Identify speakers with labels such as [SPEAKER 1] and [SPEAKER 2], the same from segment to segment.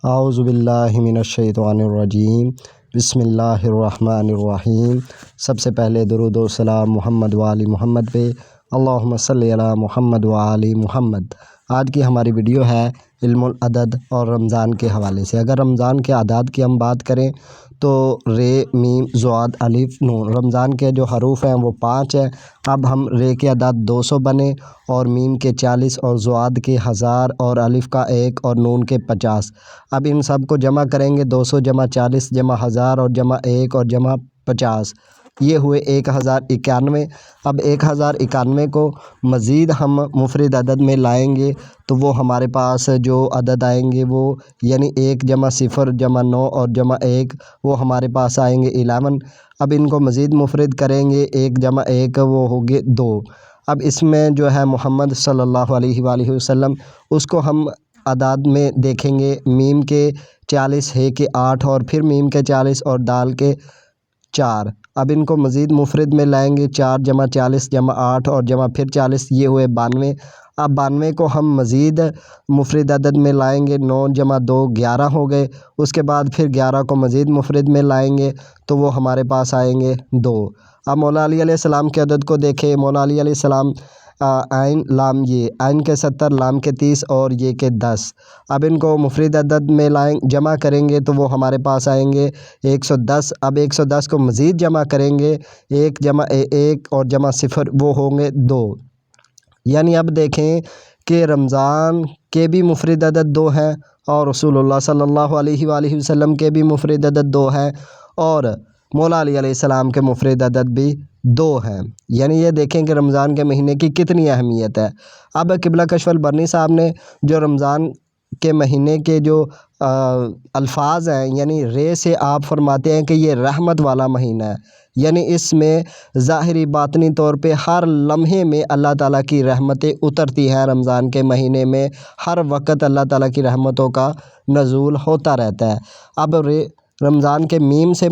[SPEAKER 1] اعوذ باللہ من الشیطان الرجیم بسم اللہ الرحمن الرحیم۔ سب سے پہلے درود و سلام محمد و آل محمد پہ، اللہم صلی علی محمد و آل محمد۔ آج کی ہماری ویڈیو ہے علم العدد اور رمضان کے حوالے سے۔ اگر رمضان کے اعداد کی ہم بات کریں تو رے میم ضاد الف نون، رمضان کے جو حروف ہیں وہ 5 ہیں۔ اب ہم رے کے اعداد 200 بنے اور میم کے 40 اور ضاد کے 1000 اور الف کا 1 اور نون کے 50۔ اب ان سب کو جمع کریں گے، 200 جمع 40 جمع 1000 اور جمع 1 اور جمع 50، یہ ہوئے 1091۔ اب 1091 کو مزید ہم مفرد عدد میں لائیں گے تو وہ ہمارے پاس جو عدد آئیں گے وہ یعنی 1 جمع 0 جمع 9 اور جمع 1 وہ ہمارے پاس آئیں گے 11۔ اب ان کو مزید مفرد کریں گے، 1 جمع 1 وہ ہوگے 2۔ اب اس میں جو ہے محمد صلی اللہ علیہ وآلہ وسلم اس کو ہم اعداد میں دیکھیں گے، میم کے 40 ہے کے 8 اور پھر میم کے 40 اور دال کے 4۔ اب ان کو مزید مفرد میں لائیں گے، 4 جمع 40 جمع 8 اور جمع پھر 40، یہ ہوئے 92۔ اب 92 کو ہم مزید مفرد عدد میں لائیں گے، 9 جمع 2 11 ہو گئے۔ اس کے بعد پھر 11 کو مزید مفرد میں لائیں گے تو وہ ہمارے پاس آئیں گے 2۔ اب مولا علی علیہ السلام کے عدد کو دیکھیں، مولا علی علیہ السلام عین لام یہ، عین کے 70 لام کے 30 اور یہ کے 10۔ اب ان کو مفرد عدد میں جمع کریں گے تو وہ ہمارے پاس آئیں گے 110۔ اب 110 کو مزید جمع کریں گے، 1 جمع 1 اور جمع 0 وہ ہوں گے 2۔ یعنی اب دیکھیں کہ رمضان کے بھی مفرد عدد 2 ہیں اور رسول اللہ صلی اللہ علیہ وآلہ وسلم کے بھی مفرد عدد 2 ہیں اور مولا علی علیہ السلام کے مفرد عدد بھی 2 ہیں۔ یعنی یہ دیکھیں کہ رمضان کے مہینے کی کتنی اہمیت ہے۔ اب قبلہ کشف البرنی صاحب نے جو رمضان کے مہینے کے جو الفاظ ہیں یعنی رے سے آپ فرماتے ہیں کہ یہ رحمت والا مہینہ ہے، یعنی اس میں ظاہری باطنی طور پہ ہر لمحے میں اللہ تعالیٰ کی رحمتیں اترتی ہیں۔ رمضان کے مہینے میں ہر وقت اللہ تعالیٰ کی رحمتوں کا نزول ہوتا رہتا ہے۔ اب رمضان کے میم سے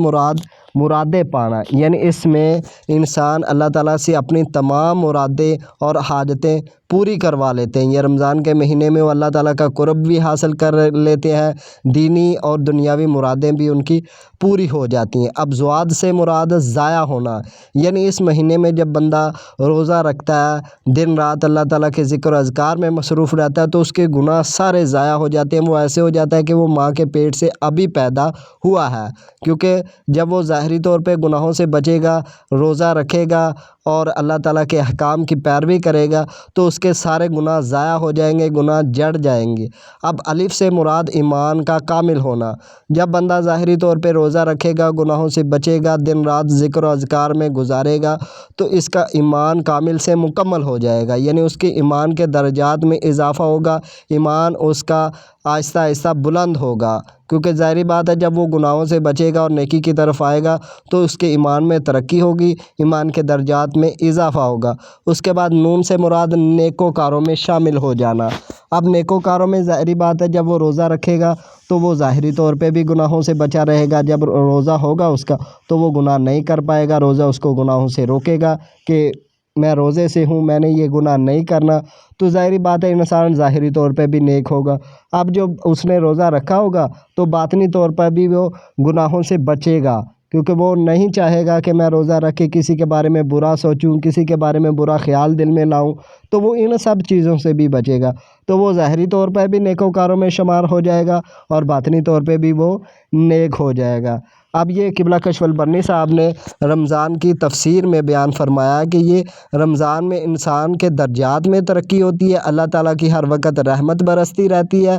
[SPEAKER 1] مرادیں پانا، یعنی اس میں انسان اللہ تعالیٰ سے اپنی تمام مرادیں اور حاجتیں پوری کروا لیتے ہیں۔ یہ رمضان کے مہینے میں وہ اللہ تعالیٰ کا قرب بھی حاصل کر لیتے ہیں، دینی اور دنیاوی مرادیں بھی ان کی پوری ہو جاتی ہیں۔ اب ضاد سے مراد ضائع ہونا، یعنی اس مہینے میں جب بندہ روزہ رکھتا ہے، دن رات اللہ تعالیٰ کے ذکر و اذکار میں مصروف رہتا ہے تو اس کے گناہ سارے ضائع ہو جاتے ہیں۔ وہ ایسے ہو جاتا ہے کہ وہ ماں کے پیٹ سے ابھی پیدا ہوا ہے، کیونکہ جب وہ ظاہری طور پہ گناہوں سے بچے گا، روزہ رکھے گا اور اللہ تعالیٰ کے احکام کی پیروی کرے گا تو اس کے سارے گناہ ضائع ہو جائیں گے، گناہ جڑ جائیں گے۔ اب الف سے مراد ایمان کا کامل ہونا، جب بندہ ظاہری طور پہ روزہ رکھے گا، گناہوں سے بچے گا، دن رات ذکر و اذکار میں گزارے گا تو اس کا ایمان کامل سے مکمل ہو جائے گا، یعنی اس کے ایمان کے درجات میں اضافہ ہوگا، ایمان اس کا آہستہ آہستہ بلند ہوگا، کیونکہ ظاہری بات ہے جب وہ گناہوں سے بچے گا اور نیکی کی طرف آئے گا تو اس کے ایمان میں ترقی ہوگی، ایمان کے درجات میں اضافہ ہوگا۔ اس کے بعد نون سے مراد نیکوکاروں میں شامل ہو جانا۔ اب نیکوکاروں میں ظاہری بات ہے جب وہ روزہ رکھے گا تو وہ ظاہری طور پہ بھی گناہوں سے بچا رہے گا، جب روزہ ہوگا اس کا تو وہ گناہ نہیں کر پائے گا، روزہ اس کو گناہوں سے روکے گا کہ میں روزے سے ہوں، میں نے یہ گناہ نہیں کرنا، تو ظاہری بات ہے انسان ظاہری طور پہ بھی نیک ہوگا۔ اب جو اس نے روزہ رکھا ہوگا تو باطنی طور پر بھی وہ گناہوں سے بچے گا، کیونکہ وہ نہیں چاہے گا کہ میں روزہ رکھ کے کسی کے بارے میں برا سوچوں، کسی کے بارے میں برا خیال دل میں لاؤں، تو وہ ان سب چیزوں سے بھی بچے گا، تو وہ ظاہری طور پر بھی نیکوکاروں میں شمار ہو جائے گا اور باطنی طور پہ بھی وہ نیک ہو جائے گا۔ اب یہ قبلہ کشف البرنی صاحب نے رمضان کی تفسیر میں بیان فرمایا کہ یہ رمضان میں انسان کے درجات میں ترقی ہوتی ہے، اللہ تعالیٰ کی ہر وقت رحمت برستی رہتی ہے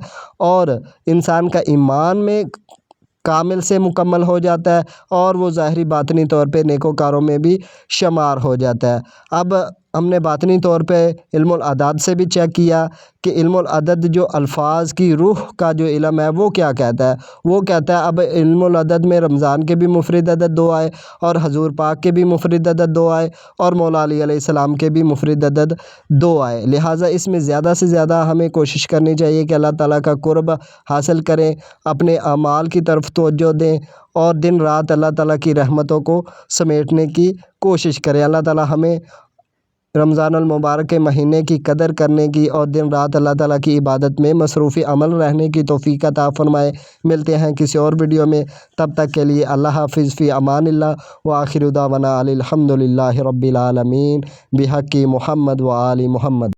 [SPEAKER 1] اور انسان کا ایمان میں کامل سے مکمل ہو جاتا ہے اور وہ ظاہری باطنی طور پہ نیکوکاروں میں بھی شمار ہو جاتا ہے۔ اب ہم نے باطنی طور پہ علم العدد سے بھی چیک کیا کہ علم العدد جو الفاظ کی روح کا جو علم ہے وہ کیا کہتا ہے، وہ کہتا ہے اب علم العدد میں رمضان کے بھی مفرد عدد 2 آئے اور حضور پاک کے بھی مفرد عدد 2 آئے اور مولا علی علیہ السلام کے بھی مفرد عدد 2 آئے، لہٰذا اس میں زیادہ سے زیادہ ہمیں کوشش کرنی چاہیے کہ اللہ تعالیٰ کا قرب حاصل کریں، اپنے اعمال کی طرف توجہ دیں اور دن رات اللہ تعالیٰ کی رحمتوں کو سمیٹنے کی کوشش کریں۔ اللہ تعالیٰ ہمیں رمضان المبارک کے مہینے کی قدر کرنے کی اور دن رات اللہ تعالیٰ کی عبادت میں مصروف عمل رہنے کی توفیق عطا فرمائے۔ ملتے ہیں کسی اور ویڈیو میں، تب تک کے لیے اللہ حافظ، فی امان اللہ، وآخر دعوانا الحمد للہ رب العالمین، بحق محمد و آل محمد۔